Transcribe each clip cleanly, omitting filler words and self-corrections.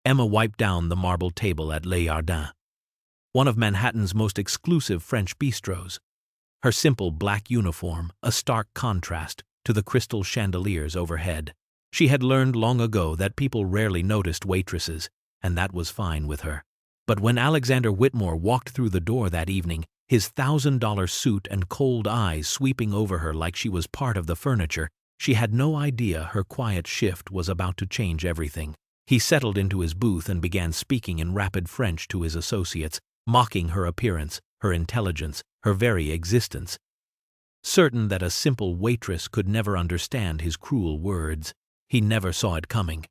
Emma wiped down the marble table at Le Jardin, one of Manhattan's most exclusive French bistros. Her simple black uniform, a stark contrast to the crystal chandeliers overhead. She had learned long ago that people rarely noticed waitresses, and that was fine with her. But when Alexander Whitmore walked through the door that evening, his $1,000 suit and cold eyes sweeping over her like she was part of the furniture, she had no idea her quiet shift was about to change everything. He settled into his booth and began speaking in rapid French to his associates, mocking her appearance, her intelligence, her very existence. Certain that a simple waitress could never understand his cruel words, he never saw it coming.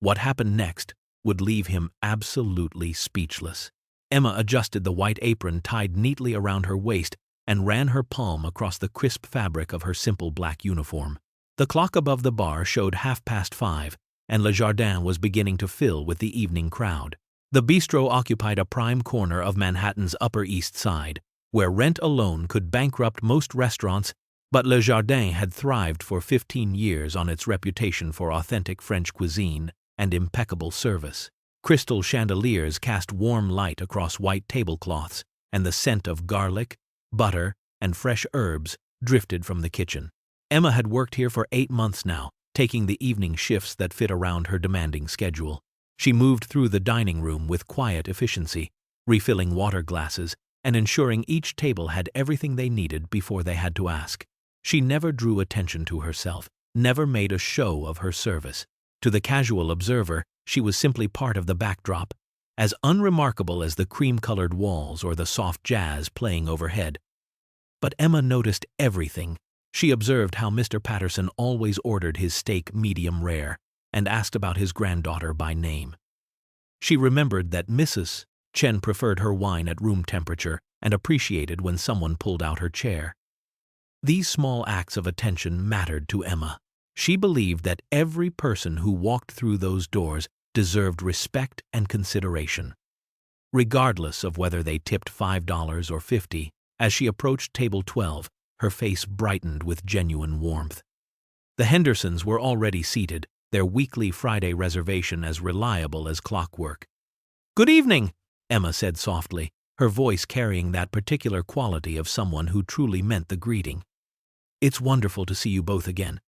What happened next would leave him absolutely speechless. Emma adjusted the white apron tied neatly around her waist and ran her palm across the crisp fabric of her simple black uniform. The clock above the bar showed 5:30, and Le Jardin was beginning to fill with the evening crowd. The bistro occupied a prime corner of Manhattan's Upper East Side, where rent alone could bankrupt most restaurants, but Le Jardin had thrived for 15 years on its reputation for authentic French cuisine and impeccable service. Crystal chandeliers cast warm light across white tablecloths, and the scent of garlic, butter, and fresh herbs drifted from the kitchen. Emma had worked here for 8 months now, taking the evening shifts that fit around her demanding schedule. She moved through the dining room with quiet efficiency, refilling water glasses and ensuring each table had everything they needed before they had to ask. She never drew attention to herself, never made a show of her service. To the casual observer, she was simply part of the backdrop, as unremarkable as the cream-colored walls or the soft jazz playing overhead. But Emma noticed everything. She observed how Mr. Patterson always ordered his steak medium rare and asked about his granddaughter by name. She remembered that Mrs. Chen preferred her wine at room temperature and appreciated when someone pulled out her chair. These small acts of attention mattered to Emma. She believed that every person who walked through those doors deserved respect and consideration. Regardless of whether they tipped $5 or $50, as she approached table 12, her face brightened with genuine warmth. The Hendersons were already seated, their weekly Friday reservation as reliable as clockwork. "Good evening," Emma said softly, her voice carrying that particular quality of someone who truly meant the greeting. "It's wonderful to see you both again.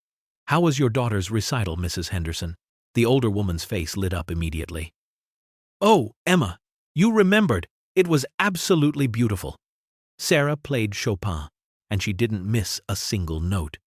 How was your daughter's recital, Mrs. Henderson?" The older woman's face lit up immediately. "Oh, Emma, you remembered. It was absolutely beautiful. Sarah played Chopin, and she didn't miss a single note."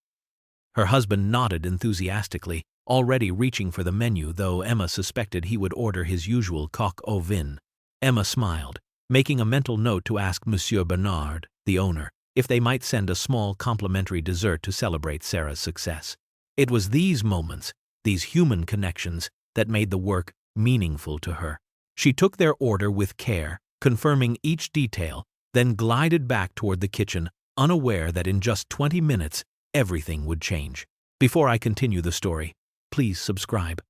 Her husband nodded enthusiastically, already reaching for the menu, though Emma suspected he would order his usual coq au vin. Emma smiled, making a mental note to ask Monsieur Bernard, the owner, if they might send a small complimentary dessert to celebrate Sarah's success. It was these moments, these human connections, that made the work meaningful to her. She took their order with care, confirming each detail, then glided back toward the kitchen, unaware that in just 20 minutes, everything would change. Before I continue the story, please subscribe.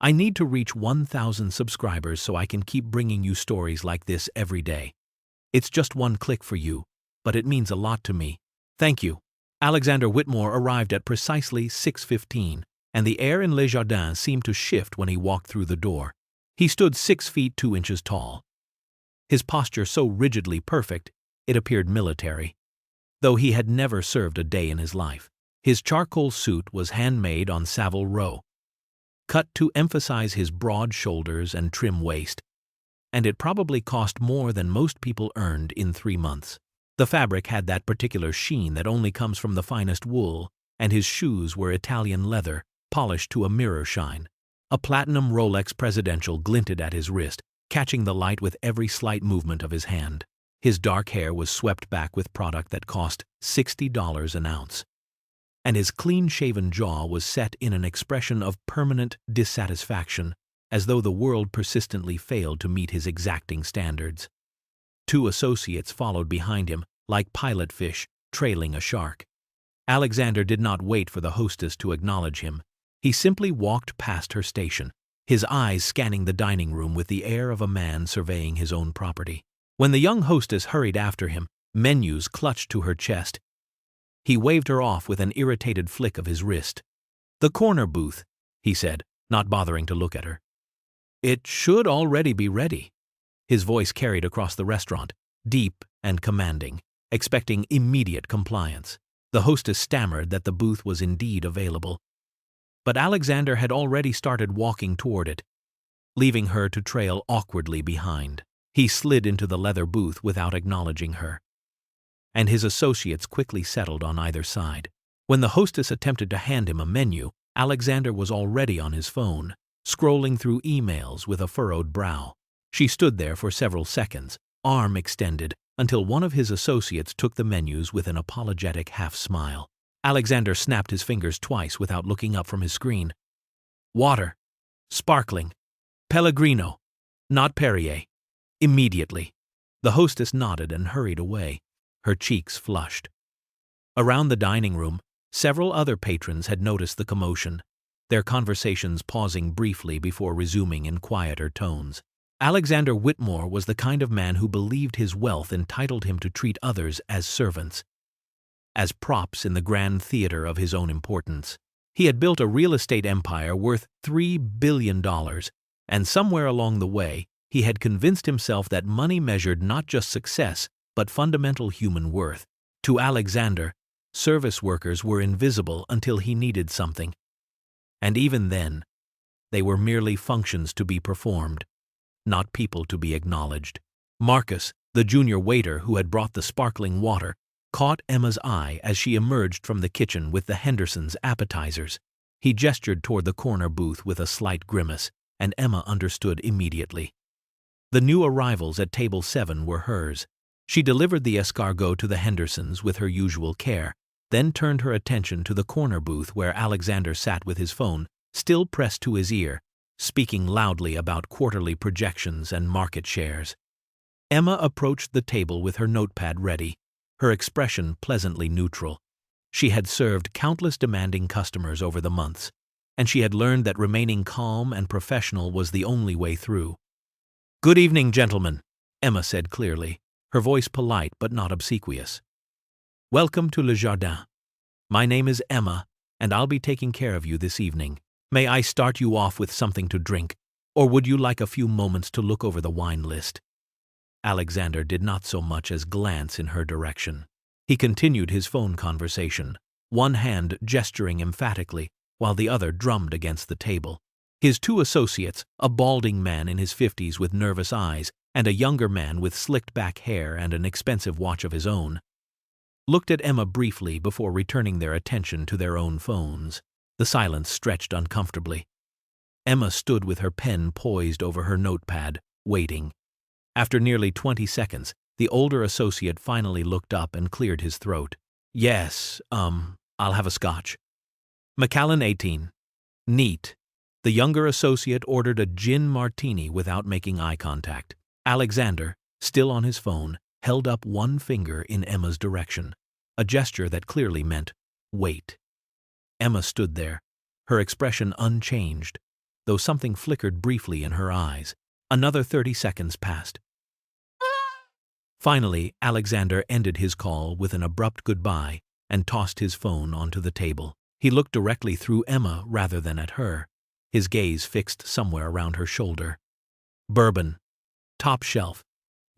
I need to reach 1,000 subscribers so I can keep bringing you stories like this every day. It's just one click for you, but it means a lot to me. Thank you. Alexander Whitmore arrived at precisely 6:15, and the air in Le Jardin seemed to shift when he walked through the door. He stood 6 feet 2 inches tall. His posture so rigidly perfect, it appeared military, though he had never served a day in his life. His charcoal suit was handmade on Savile Row, cut to emphasize his broad shoulders and trim waist, and it probably cost more than most people earned in 3 months. The fabric had that particular sheen that only comes from the finest wool, and his shoes were Italian leather, polished to a mirror shine. A platinum Rolex Presidential glinted at his wrist, catching the light with every slight movement of his hand. His dark hair was swept back with product that cost $60 an ounce, and his clean-shaven jaw was set in an expression of permanent dissatisfaction, as though the world persistently failed to meet his exacting standards. 2 associates followed behind him, like pilot fish trailing a shark. Alexander did not wait for the hostess to acknowledge him. He simply walked past her station, his eyes scanning the dining room with the air of a man surveying his own property. When the young hostess hurried after him, menus clutched to her chest. He waved her off with an irritated flick of his wrist. "The corner booth," he said, not bothering to look at her. It should already be ready. His voice carried across the restaurant, deep and commanding, expecting immediate compliance. The hostess stammered that the booth was indeed available. But Alexander had already started walking toward it, leaving her to trail awkwardly behind. He slid into the leather booth without acknowledging her, and his associates quickly settled on either side. When the hostess attempted to hand him a menu, Alexander was already on his phone, scrolling through emails with a furrowed brow. She stood there for several seconds, arm extended, until one of his associates took the menus with an apologetic half-smile. Alexander snapped his fingers twice without looking up from his screen. Water. Sparkling. Pellegrino. Not Perrier. Immediately. The hostess nodded and hurried away, her cheeks flushed. Around the dining room, several other patrons had noticed the commotion, their conversations pausing briefly before resuming in quieter tones. Alexander Whitmore was the kind of man who believed his wealth entitled him to treat others as servants, as props in the grand theater of his own importance. He had built a real estate empire worth $3 billion, and somewhere along the way, he had convinced himself that money measured not just success, but fundamental human worth. To Alexander, service workers were invisible until he needed something. And even then, they were merely functions to be performed, not people to be acknowledged. Marcus, the junior waiter who had brought the sparkling water, caught Emma's eye as she emerged from the kitchen with the Hendersons' appetizers. He gestured toward the corner booth with a slight grimace, and Emma understood immediately. The new arrivals at table 7 were hers. She delivered the escargot to the Hendersons with her usual care, then turned her attention to the corner booth where Alexander sat with his phone, still pressed to his ear, speaking loudly about quarterly projections and market shares. Emma approached the table with her notepad ready, her expression pleasantly neutral. She had served countless demanding customers over the months, and she had learned that remaining calm and professional was the only way through. "Good evening, gentlemen," Emma said clearly, her voice polite but not obsequious. "Welcome to Le Jardin. My name is Emma, and I'll be taking care of you this evening. May I start you off with something to drink, or would you like a few moments to look over the wine list?" Alexander did not so much as glance in her direction. He continued his phone conversation, one hand gesturing emphatically while the other drummed against the table. His two associates, a balding man in his 50s with nervous eyes and a younger man with slicked-back hair and an expensive watch of his own, looked at Emma briefly before returning their attention to their own phones. The silence stretched uncomfortably. Emma stood with her pen poised over her notepad, waiting. After nearly 20 seconds, the older associate finally looked up and cleared his throat. "Yes, I'll have a scotch." "Macallan 18. Neat." The younger associate ordered a gin martini without making eye contact. Alexander, still on his phone, held up one finger in Emma's direction, a gesture that clearly meant, "Wait." Emma stood there, her expression unchanged, though something flickered briefly in her eyes. Another 30 seconds passed. Finally, Alexander ended his call with an abrupt goodbye and tossed his phone onto the table. He looked directly through Emma rather than at her, his gaze fixed somewhere around her shoulder. "Bourbon. Top shelf.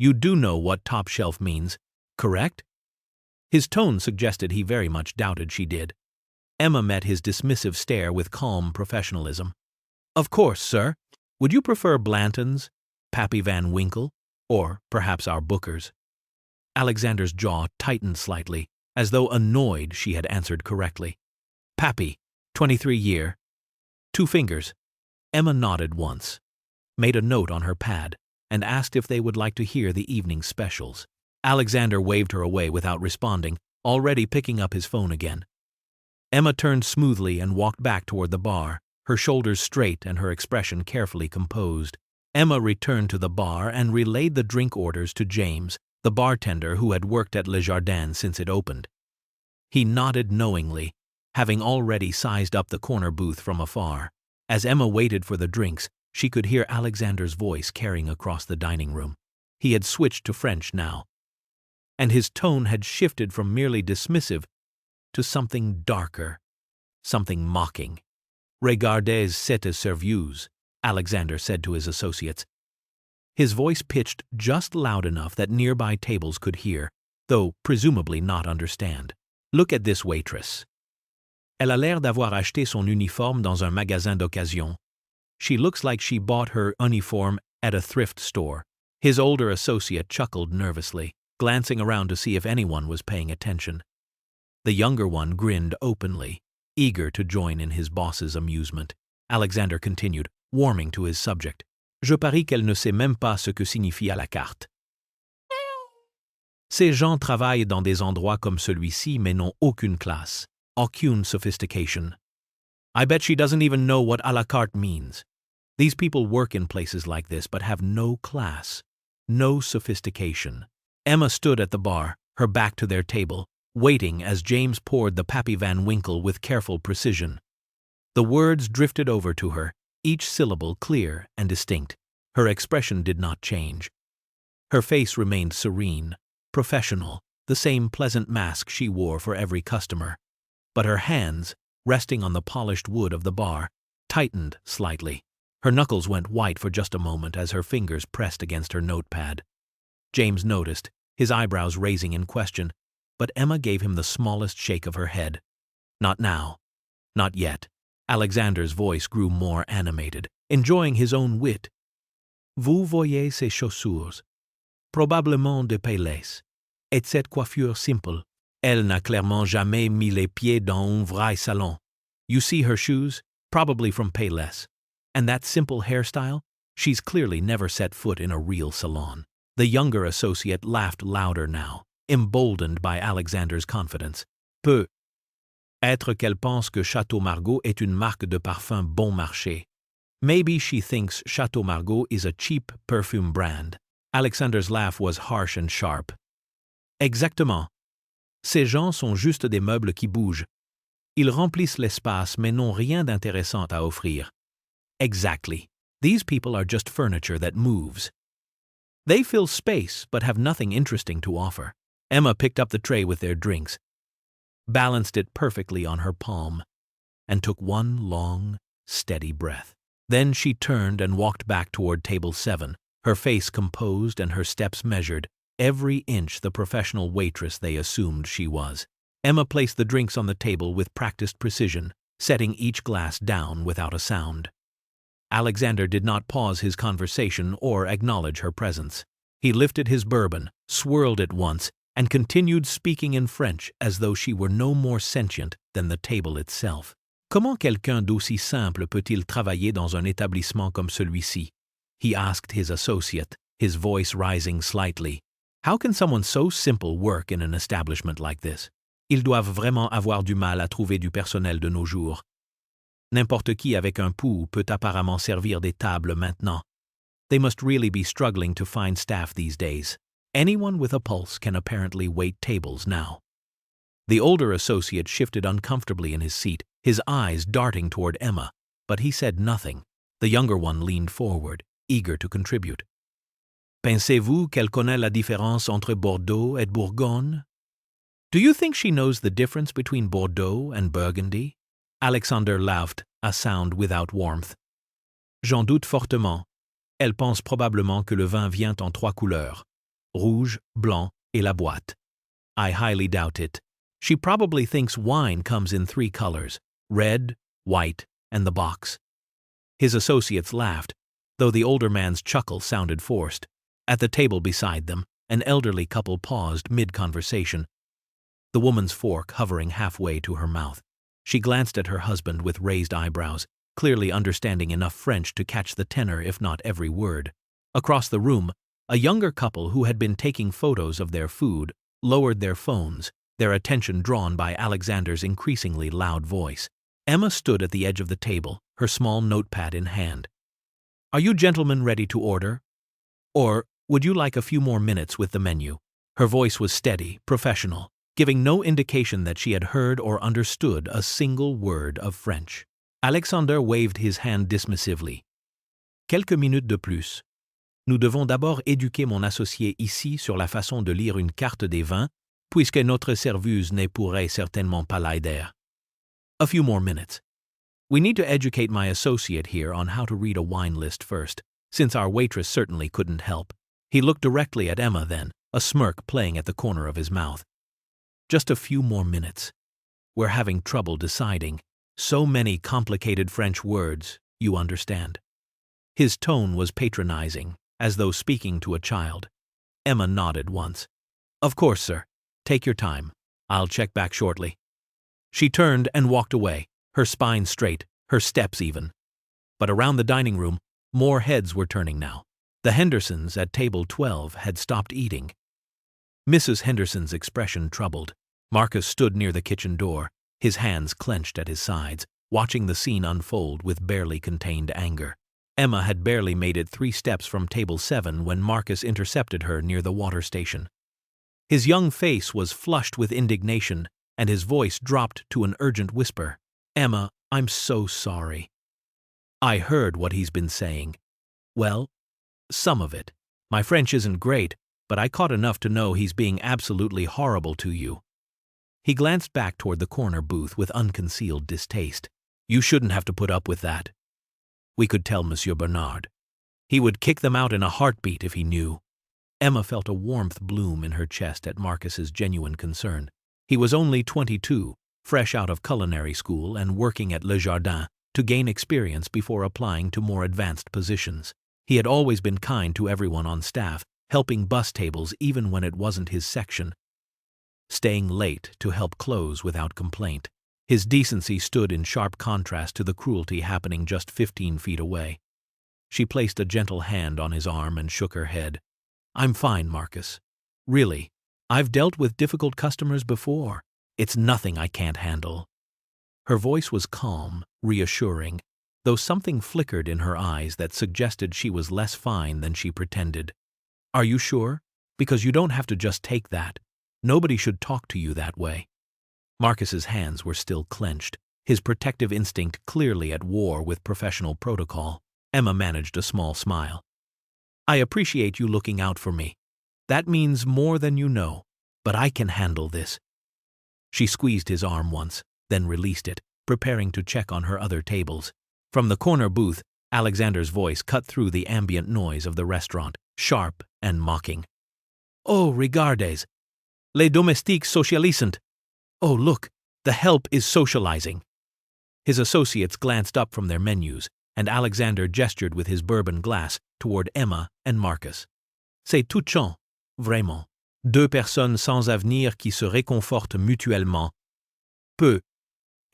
You do know what top shelf means, correct?" His tone suggested he very much doubted she did. Emma met his dismissive stare with calm professionalism. "Of course, sir. Would you prefer Blanton's, Pappy Van Winkle, or perhaps our Booker's?" Alexander's jaw tightened slightly, as though annoyed she had answered correctly. "Pappy, 23 year. 2 fingers." Emma nodded once, made a note on her pad, and asked if they would like to hear the evening specials. Alexander waved her away without responding, already picking up his phone again. Emma turned smoothly and walked back toward the bar, her shoulders straight and her expression carefully composed. Emma returned to the bar and relayed the drink orders to James, the bartender who had worked at Le Jardin since it opened. He nodded knowingly, having already sized up the corner booth from afar. As Emma waited for the drinks, she could hear Alexander's voice carrying across the dining room. He had switched to French now, and his tone had shifted from merely dismissive to something darker, something mocking. "Regardez cette serveuse." Alexander said to his associates. His voice pitched just loud enough that nearby tables could hear, though presumably not understand. Look at this waitress. Elle a l'air d'avoir acheté son uniforme dans un magasin d'occasion. She looks like she bought her uniform at a thrift store. His older associate chuckled nervously, glancing around to see if anyone was paying attention. The younger one grinned openly, eager to join in his boss's amusement. Alexander continued, warming to his subject. Je parie qu'elle ne sait même pas ce que signifie à la carte. Ces gens travaillent dans des endroits comme celui-ci mais n'ont aucune classe, aucune sophistication. I bet she doesn't even know what à la carte means. These people work in places like this but have no class, no sophistication. Emma stood at the bar, her back to their table, waiting as James poured the Pappy Van Winkle with careful precision. The words drifted over to her, each syllable clear and distinct. Her expression did not change. Her face remained serene, professional, the same pleasant mask she wore for every customer. But her hands, resting on the polished wood of the bar, tightened slightly. Her knuckles went white for just a moment as her fingers pressed against her notepad. James noticed, his eyebrows raising in question, but Emma gave him the smallest shake of her head. Not now. Not yet. Alexander's voice grew more animated, enjoying his own wit. Vous voyez ces chaussures, probablement de Payless, et cette coiffure simple. Elle n'a clairement jamais mis les pieds dans un vrai salon. You see her shoes, probably from Payless. And that simple hairstyle? She's clearly never set foot in a real salon. The younger associate laughed louder now, emboldened by Alexander's confidence. Peut-être qu'elle pense que Chateau Margaux est une marque de parfum bon marché. Maybe she thinks Chateau Margaux is a cheap perfume brand. Alexander's laugh was harsh and sharp. Exactement. Ces gens sont juste des meubles qui bougent. Ils remplissent l'espace mais n'ont rien d'intéressant à offrir. Exactly. These people are just furniture that moves. They fill space but have nothing interesting to offer. Emma picked up the tray with their drinks, balanced it perfectly on her palm, and took one long, steady breath. Then she turned and walked back toward table 7, her face composed and her steps measured, every inch the professional waitress they assumed she was. Emma placed the drinks on the table with practiced precision, setting each glass down without a sound. Alexander did not pause his conversation or acknowledge her presence. He lifted his bourbon, swirled it once, and continued speaking in French as though she were no more sentient than the table itself. Comment quelqu'un d'aussi simple peut-il travailler dans un établissement comme celui-ci? He asked his associate, his voice rising slightly. How can someone so simple work in an establishment like this? Ils doivent vraiment avoir du mal à trouver du personnel de nos jours. N'importe qui avec un pouls peut apparemment servir des tables maintenant. They must really be struggling to find staff these days. Anyone with a pulse can apparently wait tables now. The older associate shifted uncomfortably in his seat, his eyes darting toward Emma, but he said nothing. The younger one leaned forward, eager to contribute. Pensez-vous qu'elle connaît la différence entre Bordeaux et Bourgogne? Do you think she knows the difference between Bordeaux and Burgundy? Alexander laughed, a sound without warmth. J'en doute fortement. Elle pense probablement que le vin vient en 3 couleurs, rouge, blanc, et la boîte. I highly doubt it. She probably thinks wine comes in 3 colors, red, white, and the box. His associates laughed, though the older man's chuckle sounded forced. At the table beside them, an elderly couple paused mid-conversation, the woman's fork hovering halfway to her mouth. She glanced at her husband with raised eyebrows, clearly understanding enough French to catch the tenor if not every word. Across the room, a younger couple who had been taking photos of their food lowered their phones, their attention drawn by Alexander's increasingly loud voice. Emma stood at the edge of the table, her small notepad in hand. Are you gentlemen ready to order? Or would you like a few more minutes with the menu? Her voice was steady, professional, giving no indication that she had heard or understood a single word of French. Alexander waved his hand dismissively. Quelques minutes de plus. Nous devons d'abord éduquer mon associé ici sur la façon de lire une carte des vins, puisque notre serveuse ne pourrait certainement pas l'aider. A few more minutes. We need to educate my associate here on how to read a wine list first, since our waitress certainly couldn't help. He looked directly at Emma then, a smirk playing at the corner of his mouth. Just a few more minutes. We're having trouble deciding. So many complicated French words, you understand. His tone was patronizing, as though speaking to a child. Emma nodded once. Of course, sir. Take your time. I'll check back shortly. She turned and walked away, her spine straight, her steps even. But around the dining room, more heads were turning now. The Hendersons at table 12 had stopped eating. Mrs. Henderson's expression troubled. Marcus stood near the kitchen door, his hands clenched at his sides, watching the scene unfold with barely contained anger. Emma had barely made it 3 steps from table 7 when Marcus intercepted her near the water station. His young face was flushed with indignation, and his voice dropped to an urgent whisper. Emma, I'm so sorry. I heard what he's been saying. Well, some of it. My French isn't great, but I caught enough to know he's being absolutely horrible to you. He glanced back toward the corner booth with unconcealed distaste. You shouldn't have to put up with that. We could tell Monsieur Bernard. He would kick them out in a heartbeat if he knew. Emma felt a warmth bloom in her chest at Marcus's genuine concern. He was only 22, fresh out of culinary school and working at Le Jardin to gain experience before applying to more advanced positions. He had always been kind to everyone on staff, helping bus tables even when it wasn't his section, staying late to help close without complaint. His decency stood in sharp contrast to the cruelty happening just 15 feet away. She placed a gentle hand on his arm and shook her head. I'm fine, Marcus. Really, I've dealt with difficult customers before. It's nothing I can't handle. Her voice was calm, reassuring, though something flickered in her eyes that suggested she was less fine than she pretended. Are you sure? Because you don't have to just take that. Nobody should talk to you that way. Marcus's hands were still clenched, his protective instinct clearly at war with professional protocol. Emma managed a small smile. I appreciate you looking out for me. That means more than you know, but I can handle this. She squeezed his arm once, then released it, preparing to check on her other tables. From the corner booth, Alexander's voice cut through the ambient noise of the restaurant, sharp and mocking. Oh, regardes! Les domestiques socialisent! Oh, look, the help is socializing. His associates glanced up from their menus, and Alexander gestured with his bourbon glass toward Emma and Marcus. C'est touchant, vraiment. Deux personnes sans avenir qui se réconfortent mutuellement. Peut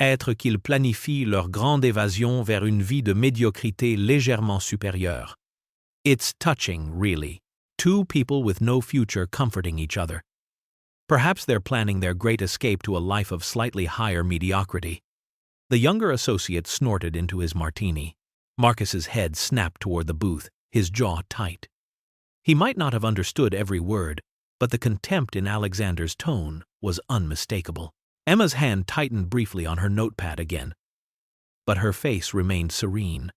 être qu'ils planifient leur grande évasion vers une vie de médiocrité légèrement supérieure. It's touching, really. 2 people with no future comforting each other. Perhaps they're planning their great escape to a life of slightly higher mediocrity. The younger associate snorted into his martini. Marcus's head snapped toward the booth, his jaw tight. He might not have understood every word, but the contempt in Alexander's tone was unmistakable. Emma's hand tightened briefly on her notepad again, but her face remained serene.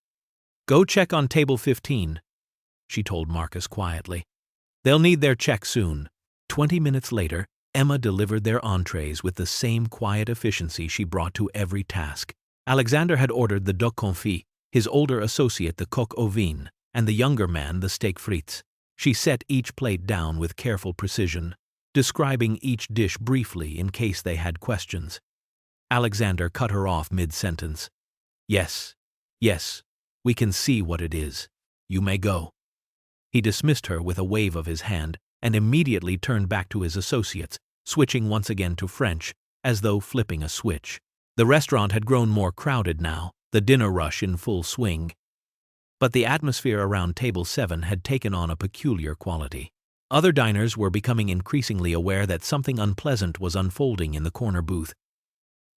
Go check on table 15, she told Marcus quietly. They'll need their check soon. 20 minutes later, Emma delivered their entrees with the same quiet efficiency she brought to every task. Alexander had ordered the duck confit, his older associate the coq au vin, and the younger man the steak frites. She set each plate down with careful precision, describing each dish briefly in case they had questions. Alexander cut her off mid-sentence. Yes, we can see what it is. You may go. He dismissed her with a wave of his hand and immediately turned back to his associates, switching once again to French, as though flipping a switch. The restaurant had grown more crowded now, the dinner rush in full swing. But the atmosphere around table 7 had taken on a peculiar quality. Other diners were becoming increasingly aware that something unpleasant was unfolding in the corner booth.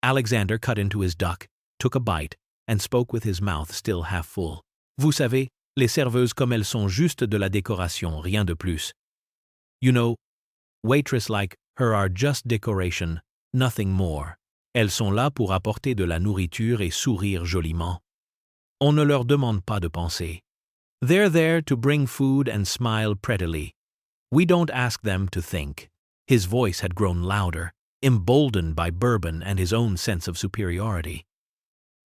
Alexander cut into his duck, took a bite, and spoke with his mouth still half full. Vous savez, les serveuses comme elles sont juste de la décoration, rien de plus. You know, waitress like her are just decoration, nothing more. Elles sont là pour apporter de la nourriture et sourire joliment. On ne leur demande pas de penser. They're there to bring food and smile prettily. We don't ask them to think. His voice had grown louder, emboldened by bourbon and his own sense of superiority.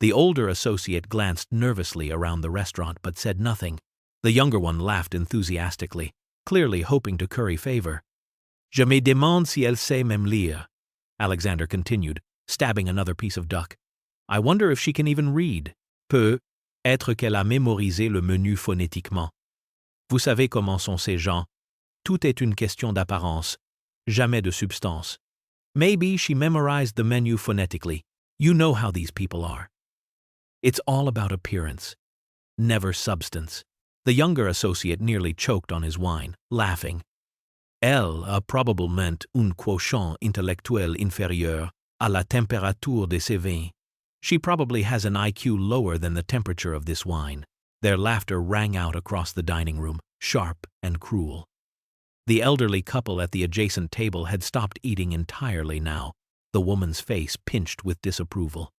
The older associate glanced nervously around the restaurant but said nothing. The younger one laughed enthusiastically, clearly hoping to curry favor. Je me demande si elle sait même lire, Alexander continued, stabbing another piece of duck. I wonder if she can even read. Peut être qu'elle a mémorisé le menu phonétiquement. Vous savez comment sont ces gens. Tout est une question d'apparence, jamais de substance. Maybe she memorized the menu phonetically. You know how these people are. It's all about appearance, never substance. The younger associate nearly choked on his wine, laughing. Elle a probablement un quotient intellectuel inférieur à la température de ses vins. She probably has an IQ lower than the temperature of this wine. Their laughter rang out across the dining room, sharp and cruel. The elderly couple at the adjacent table had stopped eating entirely now, the woman's face pinched with disapproval.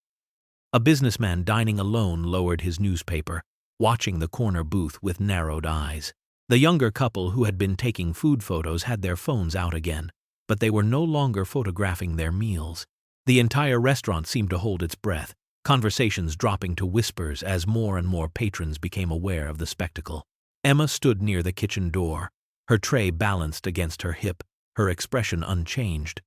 A businessman dining alone lowered his newspaper, watching the corner booth with narrowed eyes. The younger couple who had been taking food photos had their phones out again, but they were no longer photographing their meals. The entire restaurant seemed to hold its breath, conversations dropping to whispers as more and more patrons became aware of the spectacle. Emma stood near the kitchen door, her tray balanced against her hip, her expression unchanged.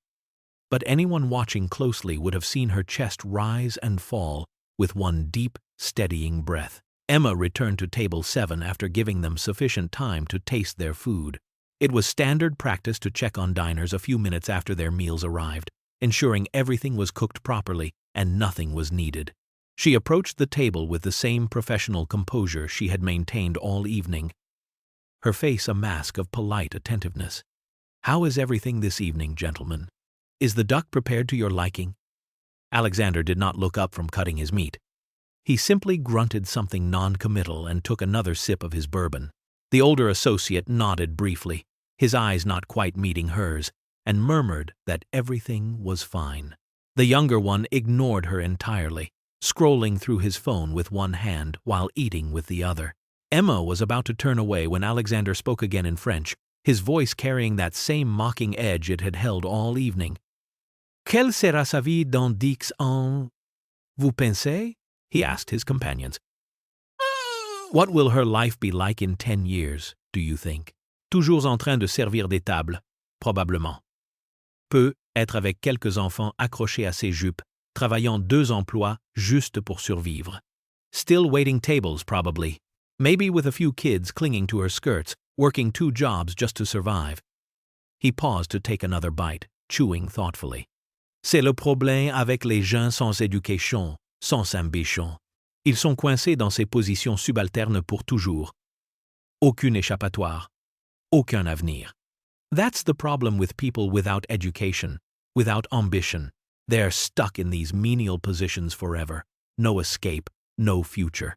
But anyone watching closely would have seen her chest rise and fall with one deep, steadying breath. Emma returned to table 7 after giving them sufficient time to taste their food. It was standard practice to check on diners a few minutes after their meals arrived, ensuring everything was cooked properly and nothing was needed. She approached the table with the same professional composure she had maintained all evening, her face a mask of polite attentiveness. How is everything this evening, gentlemen? Is the duck prepared to your liking? Alexander did not look up from cutting his meat. He simply grunted something non-committal and took another sip of his bourbon. The older associate nodded briefly, his eyes not quite meeting hers, and murmured that everything was fine. The younger one ignored her entirely, scrolling through his phone with one hand while eating with the other. Emma was about to turn away when Alexander spoke again in French, his voice carrying that same mocking edge it had held all evening. Quelle sera sa vie dans 10 ans? Vous pensez? He asked his companions. What will her life be like in 10 years, do you think? Toujours en train de servir des tables, probablement. Peut être avec quelques enfants accrochés à ses jupes, travaillant 2 emplois juste pour survivre. Still waiting tables, probably. Maybe with a few kids clinging to her skirts, working 2 jobs just to survive. He paused to take another bite, chewing thoughtfully. C'est le problème avec les gens sans éducation, sans ambition. Ils sont coincés dans ces positions subalternes pour toujours. Aucune échappatoire. Aucun avenir. That's the problem with people without education, without ambition. They're stuck in these menial positions forever. No escape, no future.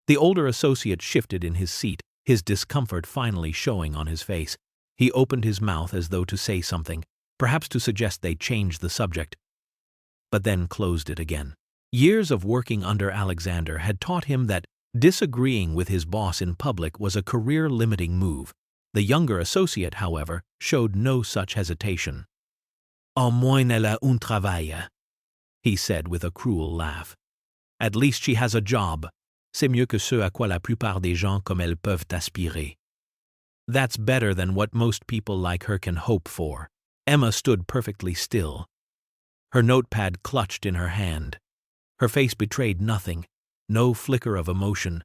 The older associate shifted in his seat, his discomfort finally showing on his face. He opened his mouth as though to say something, perhaps to suggest they change the subject, but then closed it again. Years of working under Alexander had taught him that disagreeing with his boss in public was a career-limiting move. The younger associate, however, showed no such hesitation. Au moins elle a un travail, he said with a cruel laugh. At least she has a job. C'est mieux que ce à quoi la plupart des gens comme elle peuvent aspirer. That's better than what most people like her can hope for. Emma stood perfectly still, her notepad clutched in her hand. Her face betrayed nothing, no flicker of emotion,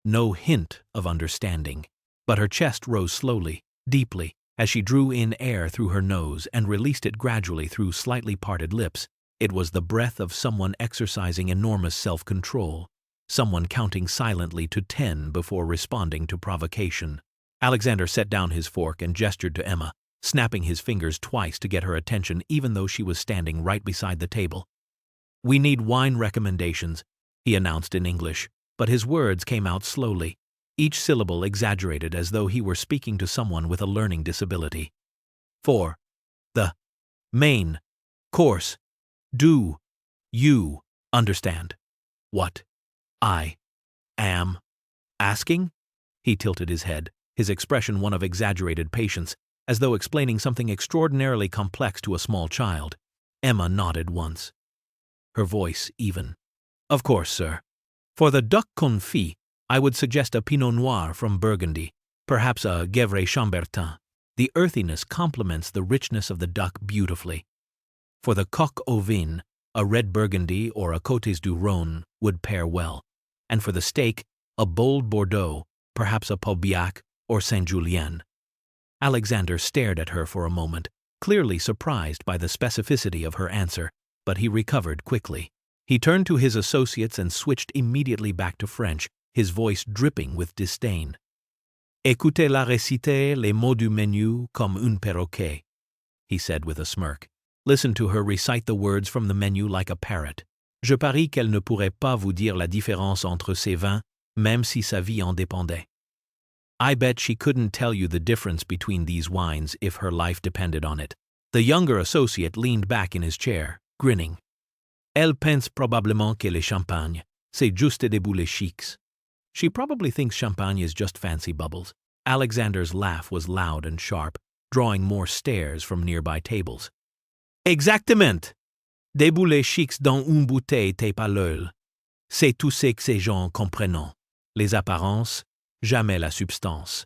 no hint of understanding. But her chest rose slowly, deeply, as she drew in air through her nose and released it gradually through slightly parted lips. It was the breath of someone exercising enormous self-control, someone counting silently to 10 before responding to provocation. Alexander set down his fork and gestured to Emma, snapping his fingers twice to get her attention even though she was standing right beside the table. We need wine recommendations, he announced in English, but his words came out slowly, each syllable exaggerated as though he were speaking to someone with a learning disability. For the main course, do you understand what I am asking? He tilted his head, his expression one of exaggerated patience, as though explaining something extraordinarily complex to a small child. Emma nodded once, her voice even. Of course, sir. For the duck confit, I would suggest a Pinot Noir from Burgundy, perhaps a Gevrey Chambertin. The earthiness complements the richness of the duck beautifully. For the coq au vin, a red Burgundy or a Côtes du Rhône would pair well, and for the steak, a bold Bordeaux, perhaps a Paubiac or Saint-Julien. Alexander stared at her for a moment, clearly surprised by the specificity of her answer, but he recovered quickly. He turned to his associates and switched immediately back to French, his voice dripping with disdain. Écoutez-la réciter les mots du menu comme un perroquet, he said with a smirk. Listen to her recite the words from the menu like a parrot. Je parie qu'elle ne pourrait pas vous dire la différence entre ces vins, même si sa vie en dépendait. I bet she couldn't tell you the difference between these wines if her life depended on it. The younger associate leaned back in his chair, grinning. Elle pense probablement que le champagne, c'est juste des boules chics. She probably thinks champagne is just fancy bubbles. Alexander's laugh was loud and sharp, drawing more stares from nearby tables. Exactement! Des boules chics dans une bouteille tape à l'œil. C'est tout ce que ces gens comprennent. Les apparences, jamais la substance.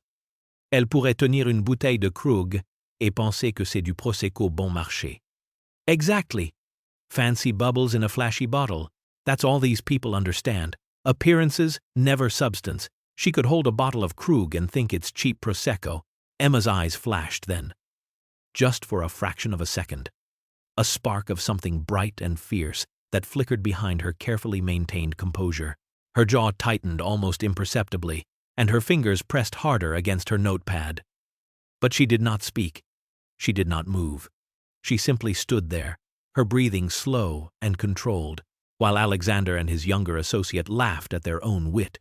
Elle pourrait tenir une bouteille de Krug et penser que c'est du Prosecco bon marché. Exactly. Fancy bubbles in a flashy bottle. That's all these people understand. Appearances, never substance. She could hold a bottle of Krug and think it's cheap Prosecco. Emma's eyes flashed then. Just for a fraction of a second. A spark of something bright and fierce that flickered behind her carefully maintained composure. Her jaw tightened almost imperceptibly, and her fingers pressed harder against her notepad. But she did not speak. She did not move. She simply stood there, her breathing slow and controlled, while Alexander and his younger associate laughed at their own wit.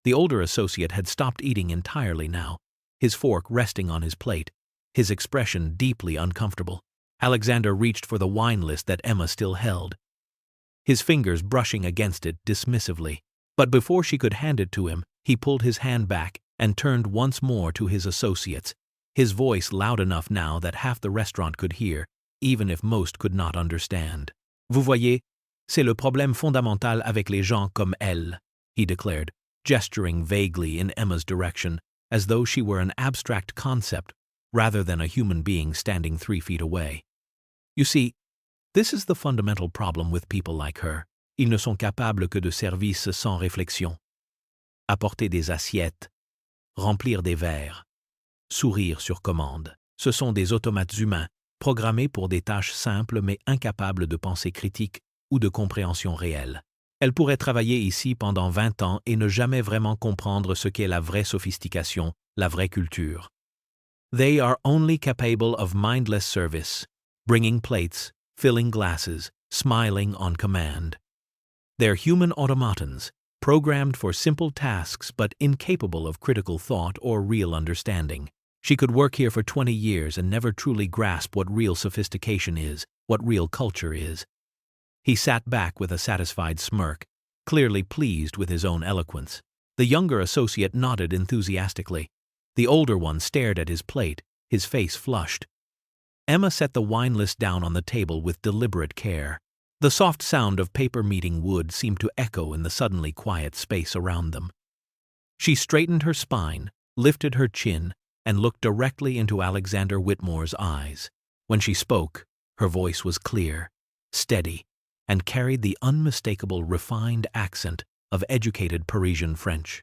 The older associate had stopped eating entirely now, his fork resting on his plate, his expression deeply uncomfortable. Alexander reached for the wine list that Emma still held, his fingers brushing against it dismissively. But before she could hand it to him, he pulled his hand back and turned once more to his associates, his voice loud enough now that half the restaurant could hear, even if most could not understand. Vous voyez, c'est le problème fondamental avec les gens comme elle, he declared, gesturing vaguely in Emma's direction, as though she were an abstract concept rather than a human being standing 3 feet away. You see, this is the fundamental problem with people like her. Ils ne sont capables que de service sans réflexion. Apporter des assiettes, remplir des verres, sourire sur commande. Ce sont des automates humains, programmés pour des tâches simples mais incapables de pensée critique ou de compréhension réelle. Elle pourrait travailler ici pendant 20 ans et ne jamais vraiment comprendre ce qu'est la vraie sophistication, la vraie culture. They are only capable of mindless service, bringing plates, filling glasses, smiling on command. They're human automatons, programmed for simple tasks but incapable of critical thought or real understanding. She could work here for 20 years and never truly grasp what real sophistication is, what real culture is. He sat back with a satisfied smirk, clearly pleased with his own eloquence. The younger associate nodded enthusiastically. The older one stared at his plate, his face flushed. Emma set the wine list down on the table with deliberate care. The soft sound of paper meeting wood seemed to echo in the suddenly quiet space around them. She straightened her spine, lifted her chin, and looked directly into Alexander Whitmore's eyes. When she spoke, her voice was clear, steady, and carried the unmistakable refined accent of educated Parisian French.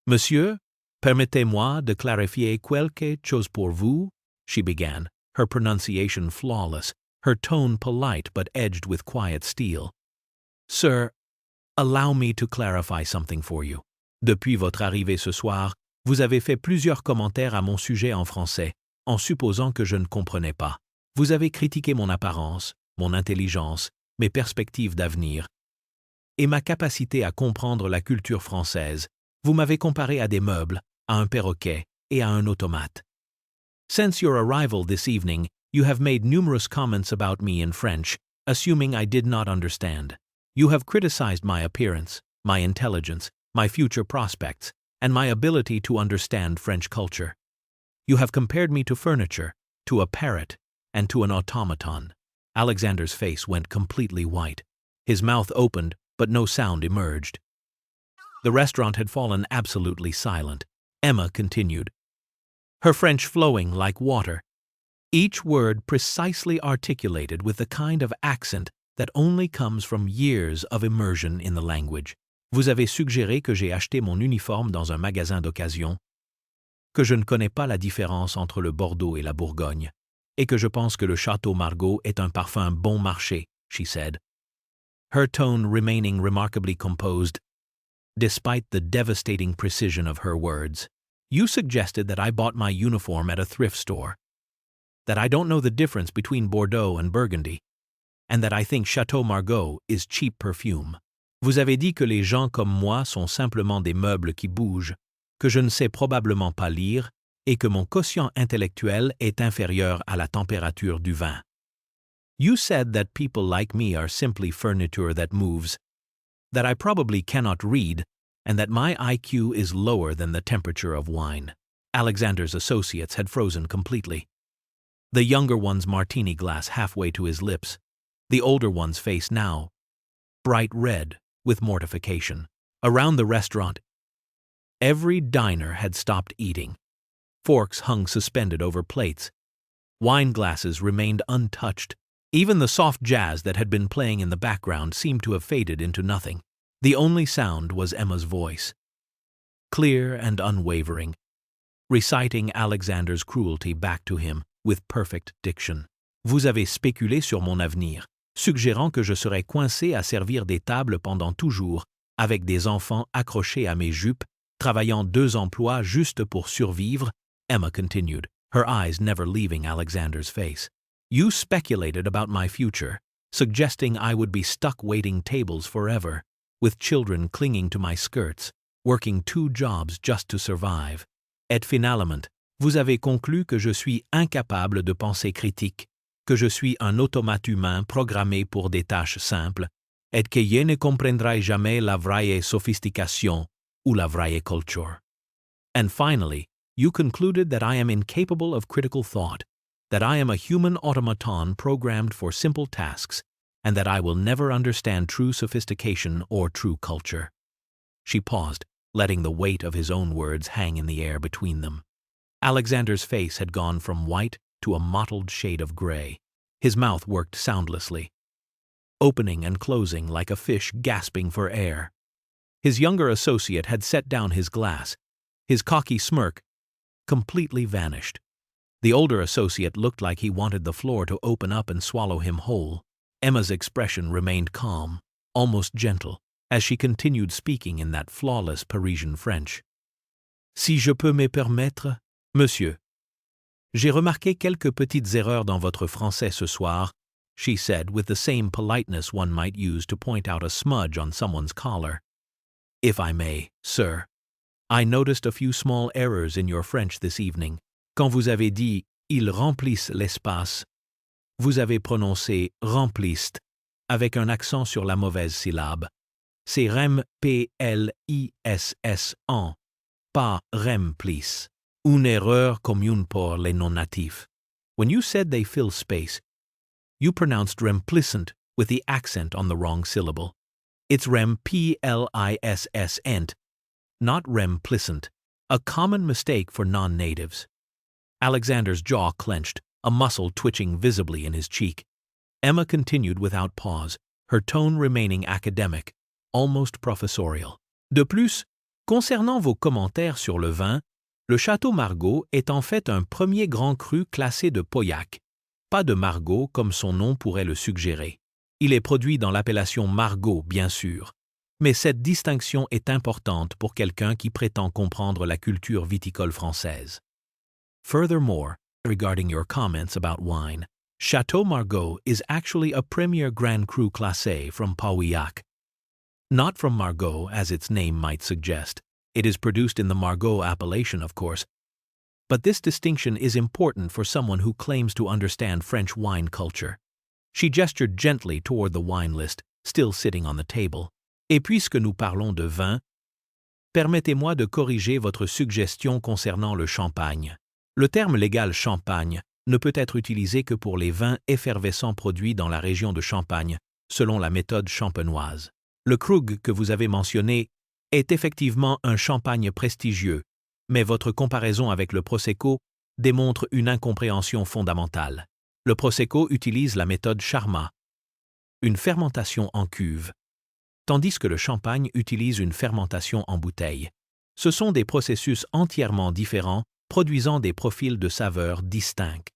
Monsieur, permettez-moi de clarifier quelque chose pour vous, she began, her pronunciation flawless, her tone polite but edged with quiet steel. Sir, allow me to clarify something for you. Depuis votre arrivée ce soir, vous avez fait plusieurs commentaires à mon sujet en français, en supposant que je ne comprenais pas. Vous avez critiqué mon apparence, mon intelligence, mes perspectives d'avenir et ma capacité à comprendre la culture française. Vous m'avez comparé à des meubles, à un perroquet et à un automate. Since your arrival this evening, you have made numerous comments about me in French, assuming I did not understand. You have criticized my appearance, my intelligence, my future prospects, and my ability to understand French culture. You have compared me to furniture, to a parrot, and to an automaton. Alexander's face went completely white. His mouth opened, but no sound emerged. The restaurant had fallen absolutely silent. Emma continued, her French flowing like water, each word precisely articulated with the kind of accent that only comes from years of immersion in the language. Vous avez suggéré que j'ai acheté mon uniforme dans un magasin d'occasion, que je ne connais pas la différence entre le Bordeaux et la Bourgogne, et que je pense que le Château Margaux est un parfum bon marché, she said, her tone remaining remarkably composed, despite the devastating precision of her words. You suggested that I bought my uniform at a thrift store, that I don't know the difference between Bordeaux and Burgundy, and that I think Château Margaux is cheap perfume. Vous avez dit que les gens comme moi sont simplement des meubles qui bougent, que je ne sais probablement pas lire, et que mon quotient intellectuel est inférieur à la température du vin. You said that people like me are simply furniture that moves, that I probably cannot read, and that my IQ is lower than the temperature of wine. Alexander's associates had frozen completely. The younger one's martini glass halfway to his lips, the older one's face now bright red with mortification. Around the restaurant, every diner had stopped eating. Forks hung suspended over plates. Wine glasses remained untouched. Even the soft jazz that had been playing in the background seemed to have faded into nothing. The only sound was Emma's voice, clear and unwavering, reciting Alexander's cruelty back to him with perfect diction. Vous avez spéculé sur mon avenir, suggérant que je serais coincé à servir des tables pendant toujours, avec des enfants accrochés à mes jupes, travaillant 2 emplois juste pour survivre, Emma continued, her eyes never leaving Alexander's face. You speculated about my future, suggesting I would be stuck waiting tables forever, with children clinging to my skirts, working 2 jobs just to survive. Et finalement, vous avez conclu que je suis incapable de pensée critique, que je suis un automate humain programmé pour des tâches simples, et que je ne comprendrai jamais la vraie sophistication ou la vraie culture. And finally, you concluded that I am incapable of critical thought, that I am a human automaton programmed for simple tasks, and that I will never understand true sophistication or true culture. She paused, letting the weight of his own words hang in the air between them. Alexander's face had gone from white to a mottled shade of gray. His mouth worked soundlessly, opening and closing like a fish gasping for air. His younger associate had set down his glass. His cocky smirk completely vanished. The older associate looked like he wanted the floor to open up and swallow him whole. Emma's expression remained calm, almost gentle, as she continued speaking in that flawless Parisian French. Si je peux me permettre, monsieur. J'ai remarqué quelques petites erreurs dans votre français ce soir, she said with the same politeness one might use to point out a smudge on someone's collar. If I may, sir. I noticed a few small errors in your French this evening. Quand vous avez dit « ils remplissent l'espace », vous avez prononcé « remplissent » avec un accent sur la mauvaise syllabe. C'est rem-p-l-i-s-s-en, pas remplissent. Une erreur commune pour les non-natifs. When you said they fill space, you pronounced remplissant with the accent on the wrong syllable. It's rem-p-l-i-s-s-ent, not remplissant, a common mistake for non-natives. Alexander's jaw clenched, a muscle twitching visibly in his cheek. Emma continued without pause, her tone remaining academic, almost professorial. De plus, concernant vos commentaires sur le vin, le Château Margaux est en fait un premier grand cru classé de Pauillac, pas de Margaux comme son nom pourrait le suggérer. Il est produit dans l'appellation Margaux, bien sûr, mais cette distinction est importante pour quelqu'un qui prétend comprendre la culture viticole française. Furthermore, regarding your comments about wine, Château Margaux is actually a premier Grand Cru classé from Pauillac. Not from Margaux, as its name might suggest. It is produced in the Margaux appellation, of course. But this distinction is important for someone who claims to understand French wine culture. She gestured gently toward the wine list, still sitting on the table. Et puisque nous parlons de vin, permettez-moi de corriger votre suggestion concernant le champagne. Le terme légal champagne ne peut être utilisé que pour les vins effervescents produits dans la région de Champagne, selon la méthode champenoise. Le krug que vous avez mentionné est effectivement un champagne prestigieux, mais votre comparaison avec le Prosecco démontre une incompréhension fondamentale. Le Prosecco utilise la méthode Charma, une fermentation en cuve, tandis que le champagne utilise une fermentation en bouteille. Ce sont des processus entièrement différents, produisant des profils de saveurs distincts.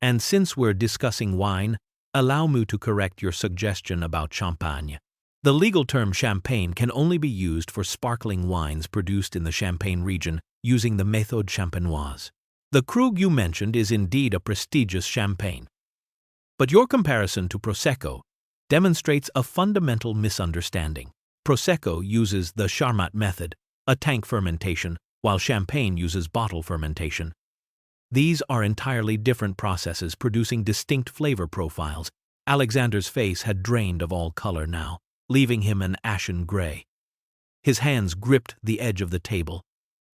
And since we're discussing wine, allow me to correct your suggestion about champagne. The legal term champagne can only be used for sparkling wines produced in the Champagne region using the méthode champenoise. The krug you mentioned is indeed a prestigious champagne. But your comparison to Prosecco demonstrates a fundamental misunderstanding. Prosecco uses the Charmat method, a tank fermentation, while champagne uses bottle fermentation. These are entirely different processes producing distinct flavor profiles. Alexander's face had drained of all color now, leaving him an ashen gray. His hands gripped the edge of the table,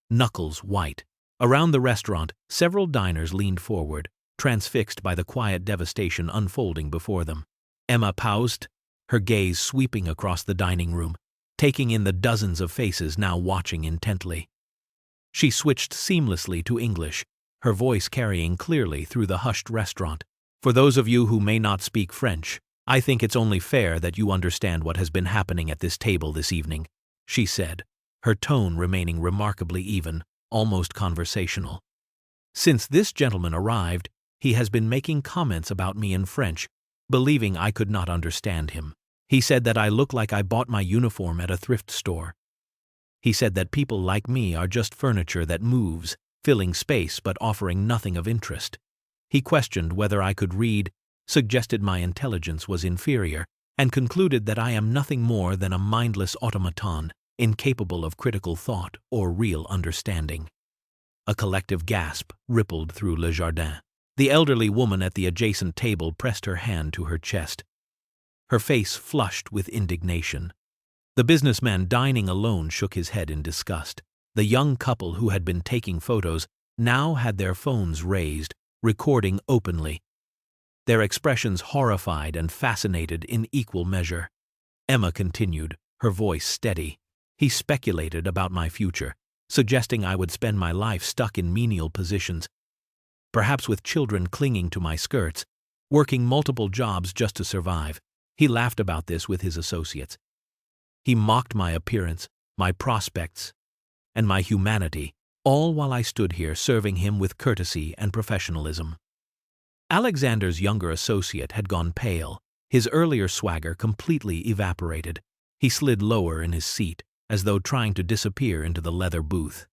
knuckles white. Around the restaurant, several diners leaned forward, transfixed by the quiet devastation unfolding before them. Emma paused, her gaze sweeping across the dining room, taking in the dozens of faces now watching intently. She switched seamlessly to English, her voice carrying clearly through the hushed restaurant. For those of you who may not speak French, I think it's only fair that you understand what has been happening at this table this evening, she said, her tone remaining remarkably even, almost conversational. Since this gentleman arrived, he has been making comments about me in French, believing I could not understand him. He said that I look like I bought my uniform at a thrift store. He said that people like me are just furniture that moves, filling space but offering nothing of interest. He questioned whether I could read, suggested my intelligence was inferior, and concluded that I am nothing more than a mindless automaton, incapable of critical thought or real understanding. A collective gasp rippled through Le Jardin. The elderly woman at the adjacent table pressed her hand to her chest, her face flushed with indignation. The businessman dining alone shook his head in disgust. The young couple who had been taking photos now had their phones raised, recording openly, their expressions horrified and fascinated in equal measure. Emma continued, her voice steady. He speculated about my future, suggesting I would spend my life stuck in menial positions, perhaps with children clinging to my skirts, working multiple jobs just to survive. He laughed about this with his associates. He mocked my appearance, my prospects, and my humanity, all while I stood here serving him with courtesy and professionalism. Alexander's younger associate had gone pale, his earlier swagger completely evaporated. He slid lower in his seat, as though trying to disappear into the leather booth.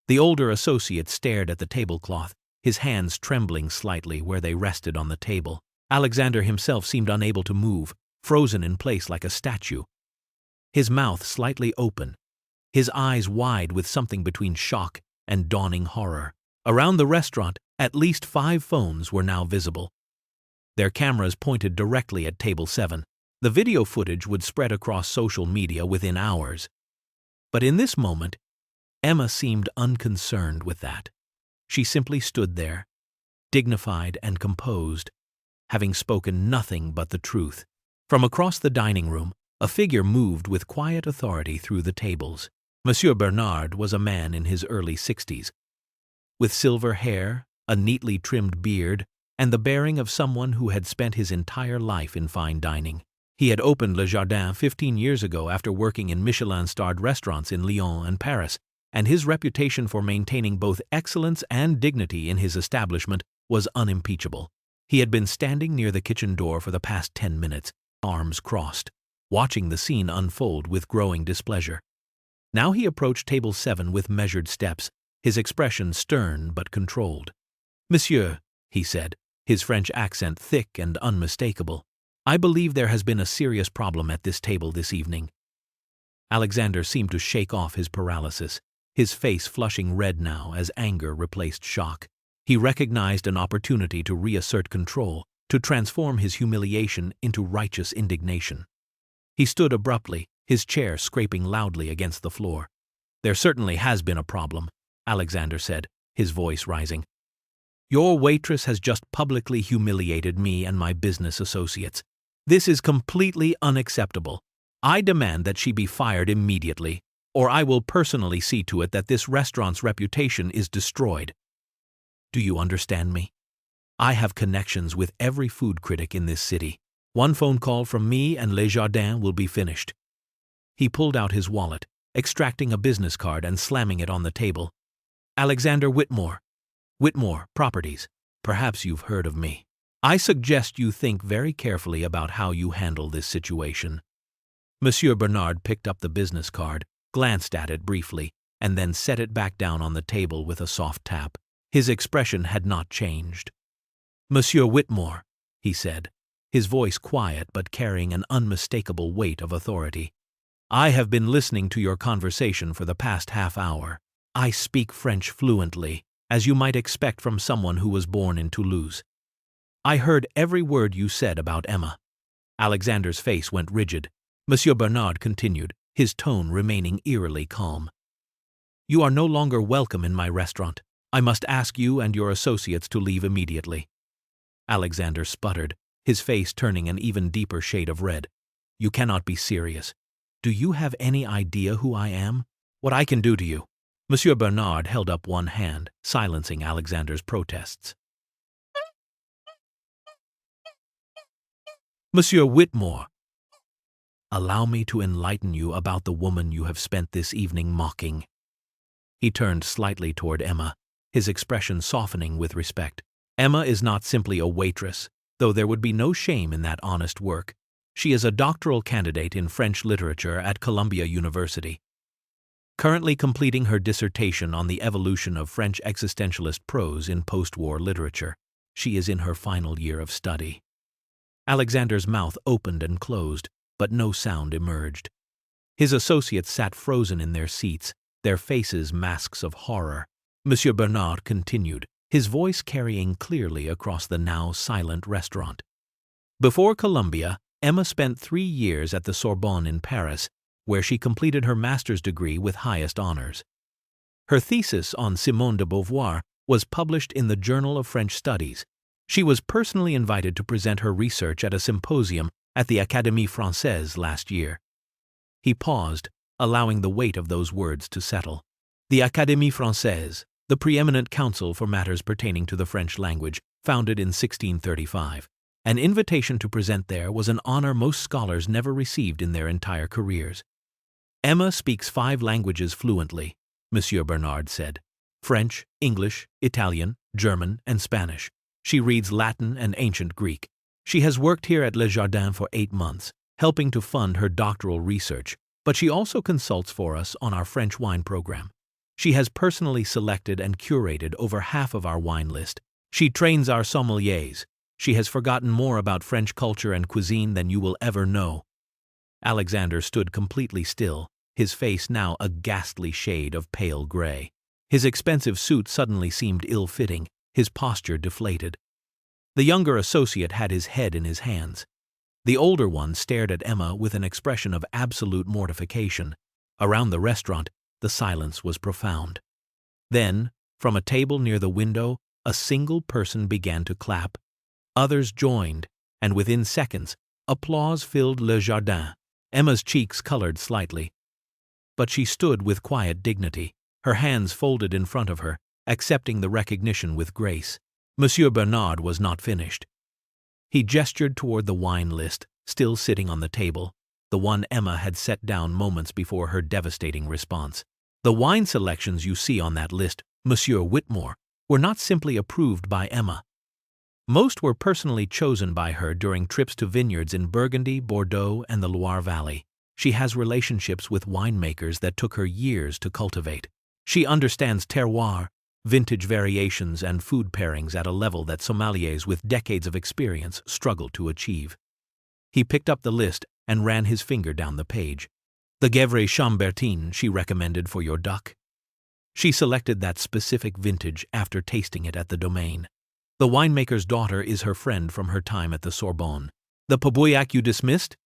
The older associate stared at the tablecloth, his hands trembling slightly where they rested on the table. Alexander himself seemed unable to move, frozen in place like a statue. His mouth slightly open, his eyes wide with something between shock and dawning horror. Around the restaurant, at least 5 phones were now visible. Their cameras pointed directly at Table 7. The video footage would spread across social media within hours. But in this moment, Emma seemed unconcerned with that. She simply stood there, dignified and composed, having spoken nothing but the truth. From across the dining room, a figure moved with quiet authority through the tables. Monsieur Bernard was a man in his early 60s, with silver hair, a neatly trimmed beard, and the bearing of someone who had spent his entire life in fine dining. He had opened Le Jardin 15 years ago after working in Michelin-starred restaurants in Lyon and Paris, and his reputation for maintaining both excellence and dignity in his establishment was unimpeachable. He had been standing near the kitchen door for the past 10 minutes, arms crossed, watching the scene unfold with growing displeasure. Now he approached Table 7 with measured steps, his expression stern but controlled. "Monsieur," he said, his French accent thick and unmistakable, "I believe there has been a serious problem at this table this evening." Alexander seemed to shake off his paralysis, his face flushing red now as anger replaced shock. He recognized an opportunity to reassert control, to transform his humiliation into righteous indignation. He stood abruptly, his chair scraping loudly against the floor. "There certainly has been a problem," Alexander said, his voice rising. "Your waitress has just publicly humiliated me and my business associates. This is completely unacceptable. I demand that she be fired immediately, or I will personally see to it that this restaurant's reputation is destroyed. Do you understand me? I have connections with every food critic in this city. One phone call from me and Les Jardins will be finished." He pulled out his wallet, extracting a business card and slamming it on the table. "Alexander Whitmore. Whitmore Properties. Perhaps you've heard of me. I suggest you think very carefully about how you handle this situation." Monsieur Bernard picked up the business card, glanced at it briefly, and then set it back down on the table with a soft tap. His expression had not changed. "Monsieur Whitmore," he said, his voice quiet but carrying an unmistakable weight of authority. "I have been listening to your conversation for the past half-hour. I speak French fluently, as you might expect from someone who was born in Toulouse. I heard every word you said about Emma." Alexander's face went rigid. Monsieur Bernard continued, his tone remaining eerily calm. "You are no longer welcome in my restaurant. I must ask you and your associates to leave immediately." Alexander sputtered, his face turning an even deeper shade of red. "You cannot be serious. Do you have any idea who I am? What I can do to you?" Monsieur Bernard held up one hand, silencing Alexander's protests. "Monsieur Whitmore, allow me to enlighten you about the woman you have spent this evening mocking." He turned slightly toward Emma, his expression softening with respect. "Emma is not simply a waitress, though there would be no shame in that honest work. She is a doctoral candidate in French literature at Columbia University, currently completing her dissertation on the evolution of French existentialist prose in post-war literature. She is in her final year of study." Alexander's mouth opened and closed, but no sound emerged. His associates sat frozen in their seats, their faces masks of horror. Monsieur Bernard continued, his voice carrying clearly across the now silent restaurant. "Before Columbia, Emma spent 3 years at the Sorbonne in Paris, where she completed her master's degree with highest honors. Her thesis on Simone de Beauvoir was published in the Journal of French Studies. She was personally invited to present her research at a symposium at the Académie Française last year." He paused, allowing the weight of those words to settle. The Académie Française, the preeminent council for matters pertaining to the French language, founded in 1635. An invitation to present there was an honor most scholars never received in their entire careers. "Emma speaks 5 languages fluently," Monsieur Bernard said. "French, English, Italian, German, and Spanish. She reads Latin and ancient Greek. She has worked here at Le Jardin for 8 months, helping to fund her doctoral research, but she also consults for us on our French wine program. She has personally selected and curated over half of our wine list. She trains our sommeliers. She has forgotten more about French culture and cuisine than you will ever know." Alexander stood completely still, his face now a ghastly shade of pale gray. His expensive suit suddenly seemed ill-fitting, his posture deflated. The younger associate had his head in his hands. The older one stared at Emma with an expression of absolute mortification. Around the restaurant, the silence was profound. Then, from a table near the window, a single person began to clap. Others joined, and within seconds, applause filled Le Jardin. Emma's cheeks colored slightly, but she stood with quiet dignity, her hands folded in front of her, accepting the recognition with grace. Monsieur Bernard was not finished. He gestured toward the wine list, still sitting on the table, the one Emma had set down moments before her devastating response. "The wine selections you see on that list, Monsieur Whitmore, were not simply approved by Emma. Most were personally chosen by her during trips to vineyards in Burgundy, Bordeaux, and the Loire Valley. She has relationships with winemakers that took her years to cultivate. She understands terroir, vintage variations, and food pairings at a level that sommeliers with decades of experience struggle to achieve." He picked up the list and ran his finger down the page. "The Gevrey Chambertin she recommended for your duck. She selected that specific vintage after tasting it at the Domaine. The winemaker's daughter is her friend from her time at the Sorbonne. The Pobouillac you dismissed?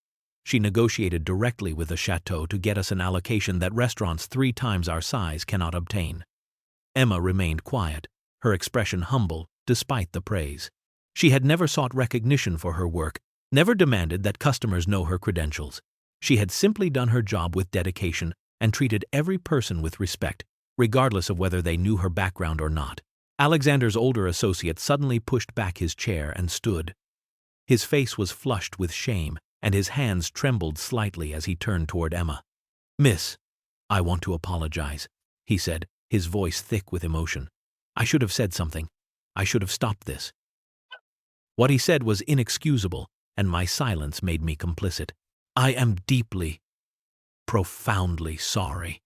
She negotiated directly with the chateau to get us an allocation that restaurants 3 times our size cannot obtain." Emma remained quiet, her expression humble despite the praise. She had never sought recognition for her work, never demanded that customers know her credentials. She had simply done her job with dedication and treated every person with respect, regardless of whether they knew her background or not. Alexander's older associate suddenly pushed back his chair and stood. His face was flushed with shame, and his hands trembled slightly as he turned toward Emma. "Miss, I want to apologize," he said, his voice thick with emotion. "I should have said something. I should have stopped this." What he said was inexcusable, and my silence made me complicit. "I am deeply, profoundly sorry."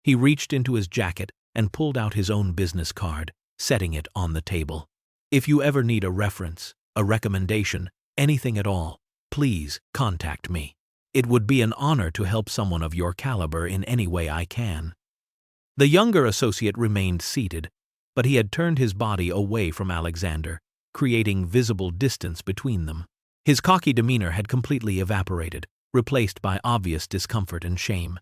He reached into his jacket and pulled out his own business card, setting it on the table. "If you ever need a reference, a recommendation, anything at all, please contact me. It would be an honor to help someone of your caliber in any way I can." The younger associate remained seated, but he had turned his body away from Alexander, creating visible distance between them. His cocky demeanor had completely evaporated, replaced by obvious discomfort and shame.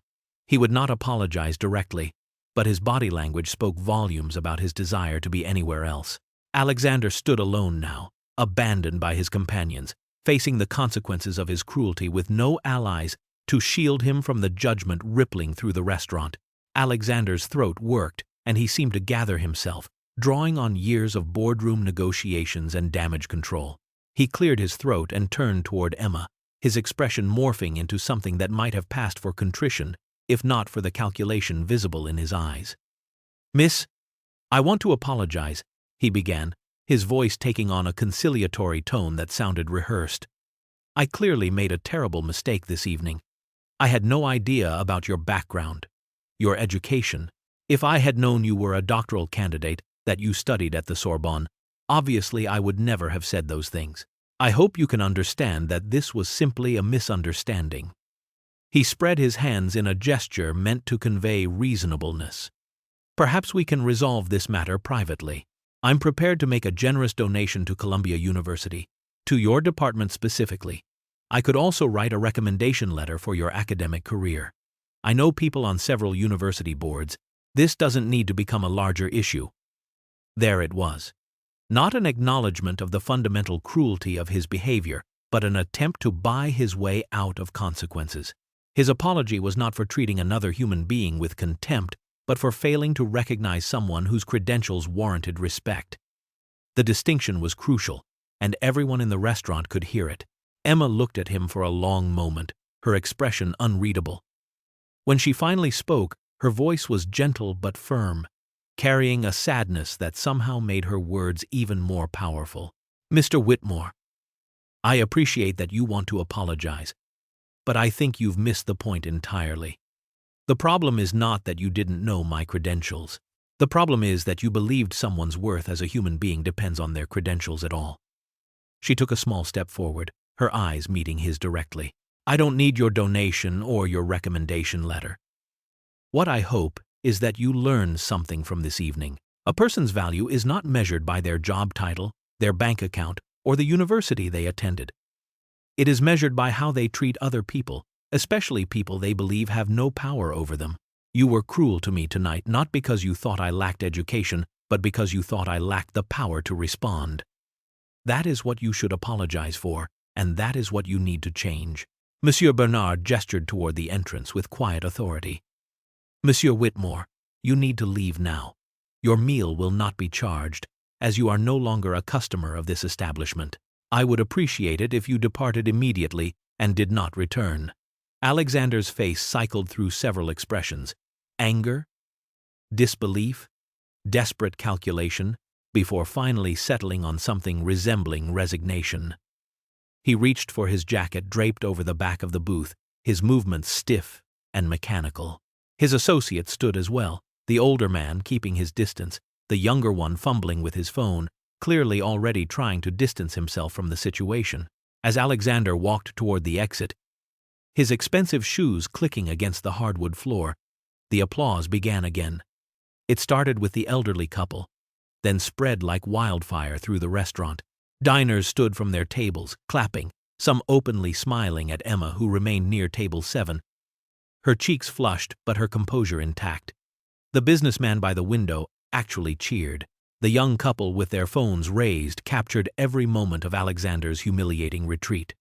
He would not apologize directly, but his body language spoke volumes about his desire to be anywhere else. Alexander stood alone now, abandoned by his companions, facing the consequences of his cruelty with no allies to shield him from the judgment rippling through the restaurant. Alexander's throat worked, and he seemed to gather himself, drawing on years of boardroom negotiations and damage control. He cleared his throat and turned toward Emma, his expression morphing into something that might have passed for contrition, if not for the calculation visible in his eyes. "Miss, I want to apologize," he began, his voice taking on a conciliatory tone that sounded rehearsed. "I clearly made a terrible mistake this evening. I had no idea about your background, your education. If I had known you were a doctoral candidate, that you studied at the Sorbonne, obviously I would never have said those things. I hope you can understand that this was simply a misunderstanding." He spread his hands in a gesture meant to convey reasonableness. "Perhaps we can resolve this matter privately. I'm prepared to make a generous donation to Columbia University, to your department specifically. I could also write a recommendation letter for your academic career. I know people on several university boards. This doesn't need to become a larger issue." There it was. Not an acknowledgement of the fundamental cruelty of his behavior, but an attempt to buy his way out of consequences. His apology was not for treating another human being with contempt, but for failing to recognize someone whose credentials warranted respect. The distinction was crucial, and everyone in the restaurant could hear it. Emma looked at him for a long moment, her expression unreadable. When she finally spoke, her voice was gentle but firm, carrying a sadness that somehow made her words even more powerful. "Mr. Whitmore, I appreciate that you want to apologize, but I think you've missed the point entirely. The problem is not that you didn't know my credentials. The problem is that you believed someone's worth as a human being depends on their credentials at all." She took a small step forward, her eyes meeting his directly. "I don't need your donation or your recommendation letter. What I hope is that you learn something from this evening. A person's value is not measured by their job title, their bank account, or the university they attended. It is measured by how they treat other people, especially people they believe have no power over them. You were cruel to me tonight not because you thought I lacked education, but because you thought I lacked the power to respond. That is what you should apologize for, and that is what you need to change." Monsieur Bernard gestured toward the entrance with quiet authority. "Monsieur Whitmore, you need to leave now. Your meal will not be charged, as you are no longer a customer of this establishment. I would appreciate it if you departed immediately and did not return." Alexander's face cycled through several expressions: anger, disbelief, desperate calculation, before finally settling on something resembling resignation. He reached for his jacket draped over the back of the booth, his movements stiff and mechanical. His associate stood as well, the older man keeping his distance, the younger one fumbling with his phone, clearly already trying to distance himself from the situation. As Alexander walked toward the exit, his expensive shoes clicking against the hardwood floor, the applause began again. It started with the elderly couple, then spread like wildfire through the restaurant. Diners stood from their tables, clapping, some openly smiling at Emma, who remained near table 7. Her cheeks flushed, but her composure intact. The businessman by the window actually cheered. The young couple, with their phones raised, captured every moment of Alexander's humiliating retreat.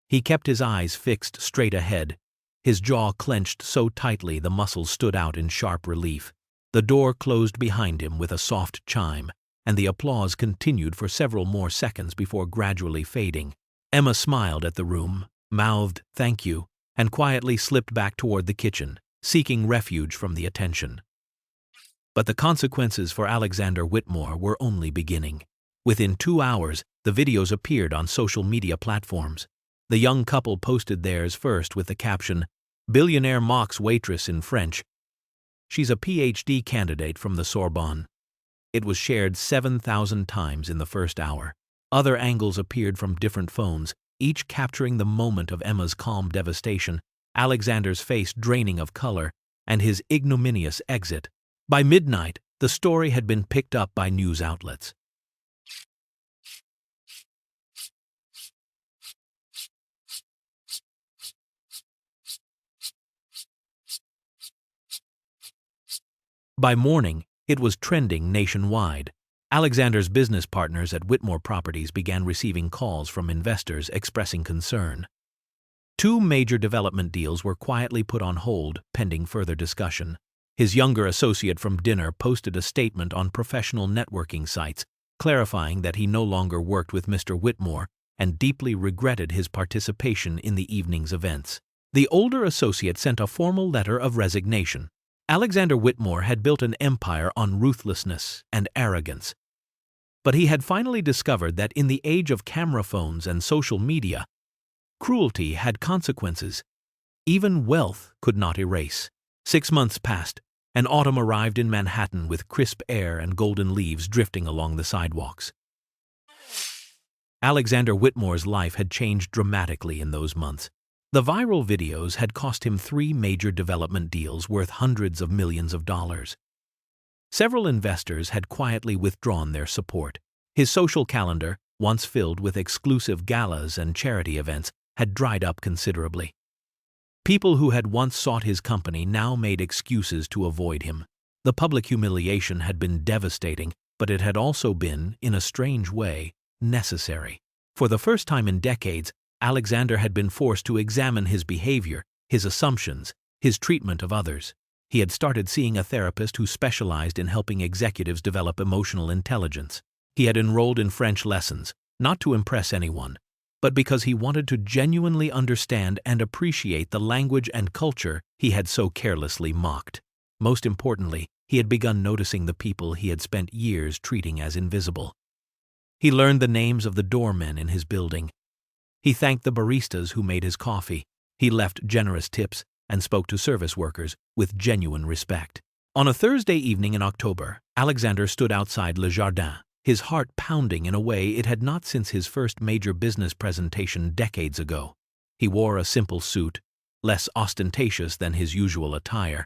He kept his eyes fixed straight ahead, his jaw clenched so tightly the muscles stood out in sharp relief. The door closed behind him with a soft chime, and the applause continued for several more seconds before gradually fading. Emma smiled at the room, mouthed "thank you," and quietly slipped back toward the kitchen, seeking refuge from the attention. But the consequences for Alexander Whitmore were only beginning. Within 2 hours, the videos appeared on social media platforms. The young couple posted theirs first with the caption, "Billionaire mocks waitress in French. She's a PhD candidate from the Sorbonne." It was shared 7,000 times in the first hour. Other angles appeared from different phones, each capturing the moment of Emma's calm devastation, Alexander's face draining of color, and his ignominious exit. By midnight, the story had been picked up by news outlets. By morning, it was trending nationwide. Alexander's business partners at Whitmore Properties began receiving calls from investors expressing concern. 2 major development deals were quietly put on hold, pending further discussion. His younger associate from dinner posted a statement on professional networking sites, clarifying that he no longer worked with Mr. Whitmore and deeply regretted his participation in the evening's events. The older associate sent a formal letter of resignation. Alexander Whitmore had built an empire on ruthlessness and arrogance. But he had finally discovered that in the age of camera phones and social media, cruelty had consequences. Even wealth could not erase. 6 months passed, and autumn arrived in Manhattan with crisp air and golden leaves drifting along the sidewalks. Alexander Whitmore's life had changed dramatically in those months. The viral videos had cost him 3 major development deals worth hundreds of millions of dollars. Several investors had quietly withdrawn their support. His social calendar, once filled with exclusive galas and charity events, had dried up considerably. People who had once sought his company now made excuses to avoid him. The public humiliation had been devastating, but it had also been, in a strange way, necessary. For the first time in decades, Alexander had been forced to examine his behavior, his assumptions, his treatment of others. He had started seeing a therapist who specialized in helping executives develop emotional intelligence. He had enrolled in French lessons, not to impress anyone, but because he wanted to genuinely understand and appreciate the language and culture he had so carelessly mocked. Most importantly, he had begun noticing the people he had spent years treating as invisible. He learned the names of the doormen in his building. He thanked the baristas who made his coffee. He left generous tips and spoke to service workers with genuine respect. On a Thursday evening in October, Alexander stood outside Le Jardin, his heart pounding in a way it had not since his first major business presentation decades ago. He wore a simple suit, less ostentatious than his usual attire,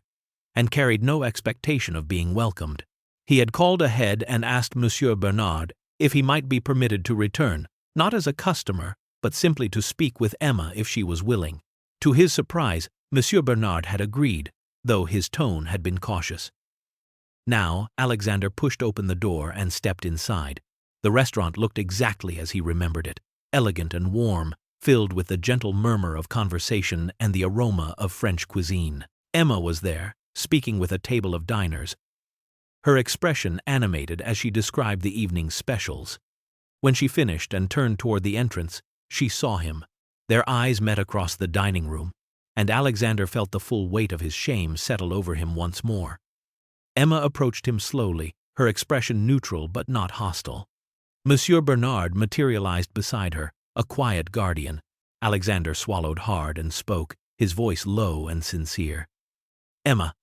and carried no expectation of being welcomed. He had called ahead and asked Monsieur Bernard if he might be permitted to return, not as a customer, but simply to speak with Emma if she was willing. To his surprise, Monsieur Bernard had agreed, though his tone had been cautious. Now, Alexander pushed open the door and stepped inside. The restaurant looked exactly as he remembered it, elegant and warm, filled with the gentle murmur of conversation and the aroma of French cuisine. Emma was there, speaking with a table of diners, her expression animated as she described the evening's specials. When she finished and turned toward the entrance, she saw him. Their eyes met across the dining room, and Alexander felt the full weight of his shame settle over him once more. Emma approached him slowly, her expression neutral but not hostile. Monsieur Bernard materialized beside her, a quiet guardian. Alexander swallowed hard and spoke, his voice low and sincere. "Emma,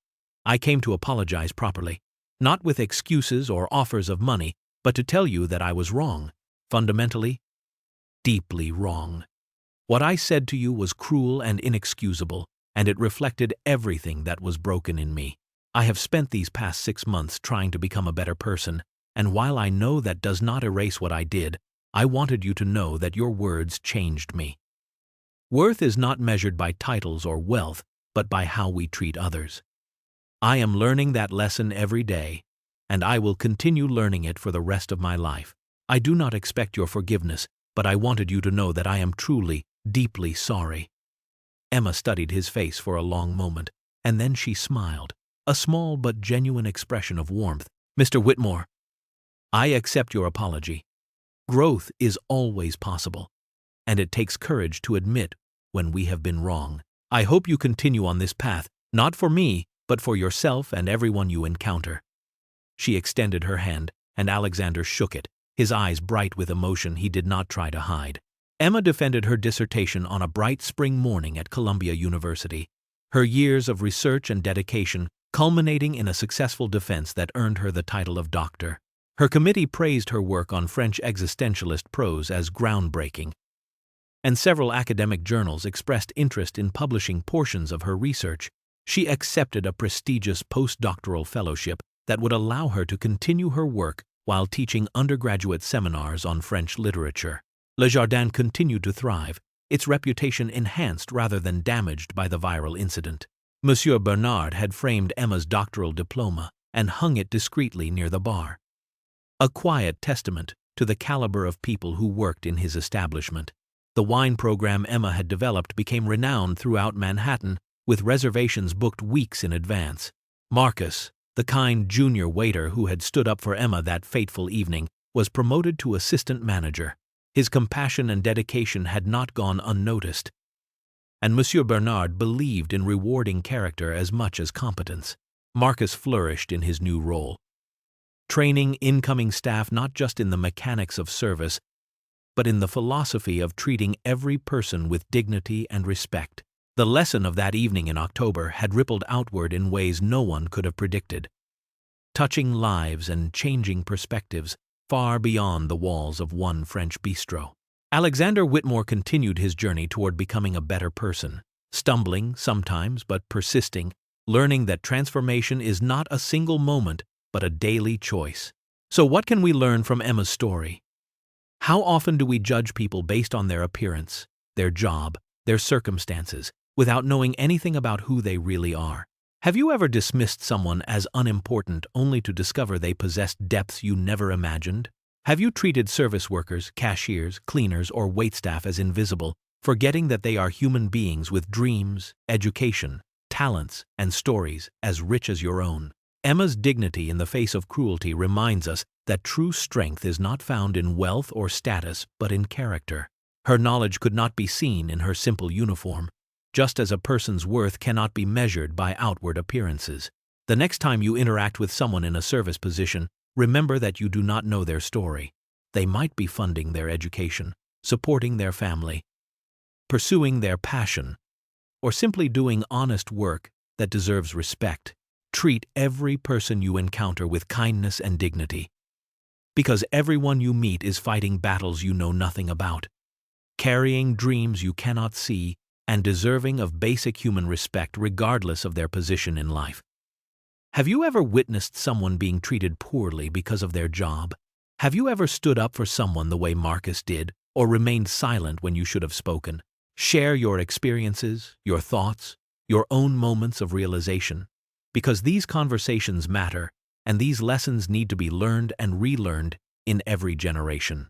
I came to apologize properly, not with excuses or offers of money, but to tell you that I was wrong, fundamentally, deeply wrong. What I said to you was cruel and inexcusable, and it reflected everything that was broken in me. I have spent these past 6 months trying to become a better person, and while I know that does not erase what I did, I wanted you to know that your words changed me. Worth is not measured by titles or wealth, but by how we treat others. I am learning that lesson every day, and I will continue learning it for the rest of my life. I do not expect your forgiveness, but I wanted you to know that I am truly, deeply sorry." Emma studied his face for a long moment, and then she smiled, a small but genuine expression of warmth. "Mr. Whitmore, I accept your apology. Growth is always possible, and it takes courage to admit when we have been wrong. I hope you continue on this path, not for me, but for yourself and everyone you encounter." She extended her hand, and Alexander shook it, his eyes bright with emotion he did not try to hide. Emma defended her dissertation on a bright spring morning at Columbia University, her years of research and dedication culminating in a successful defense that earned her the title of doctor. Her committee praised her work on French existentialist prose as groundbreaking, and several academic journals expressed interest in publishing portions of her research. She accepted a prestigious postdoctoral fellowship that would allow her to continue her work while teaching undergraduate seminars on French literature. Le Jardin continued to thrive, its reputation enhanced rather than damaged by the viral incident. Monsieur Bernard had framed Emma's doctoral diploma and hung it discreetly near the bar, a quiet testament to the caliber of people who worked in his establishment. The wine program Emma had developed became renowned throughout Manhattan, with reservations booked weeks in advance. Marcus, the kind junior waiter who had stood up for Emma that fateful evening, was promoted to assistant manager. His compassion and dedication had not gone unnoticed, and Monsieur Bernard believed in rewarding character as much as competence. Marcus flourished in his new role, training incoming staff not just in the mechanics of service, but in the philosophy of treating every person with dignity and respect. The lesson of that evening in October had rippled outward in ways no one could have predicted, touching lives and changing perspectives far beyond the walls of one French bistro. Alexander Whitmore continued his journey toward becoming a better person, stumbling sometimes but persisting, learning that transformation is not a single moment but a daily choice. So what can we learn from Emma's story? How often do we judge people based on their appearance, their job, their circumstances, without knowing anything about who they really are? Have you ever dismissed someone as unimportant only to discover they possessed depths you never imagined? Have you treated service workers, cashiers, cleaners, or waitstaff as invisible, forgetting that they are human beings with dreams, education, talents, and stories as rich as your own? Emma's dignity in the face of cruelty reminds us that true strength is not found in wealth or status, but in character. Her knowledge could not be seen in her simple uniform, just as a person's worth cannot be measured by outward appearances. The next time you interact with someone in a service position, remember that you do not know their story. They might be funding their education, supporting their family, pursuing their passion, or simply doing honest work that deserves respect. Treat every person you encounter with kindness and dignity, because everyone you meet is fighting battles you know nothing about, carrying dreams you cannot see, and deserving of basic human respect regardless of their position in life. Have you ever witnessed someone being treated poorly because of their job? Have you ever stood up for someone the way Marcus did, or remained silent when you should have spoken? Share your experiences, your thoughts, your own moments of realization, because these conversations matter, and these lessons need to be learned and relearned in every generation.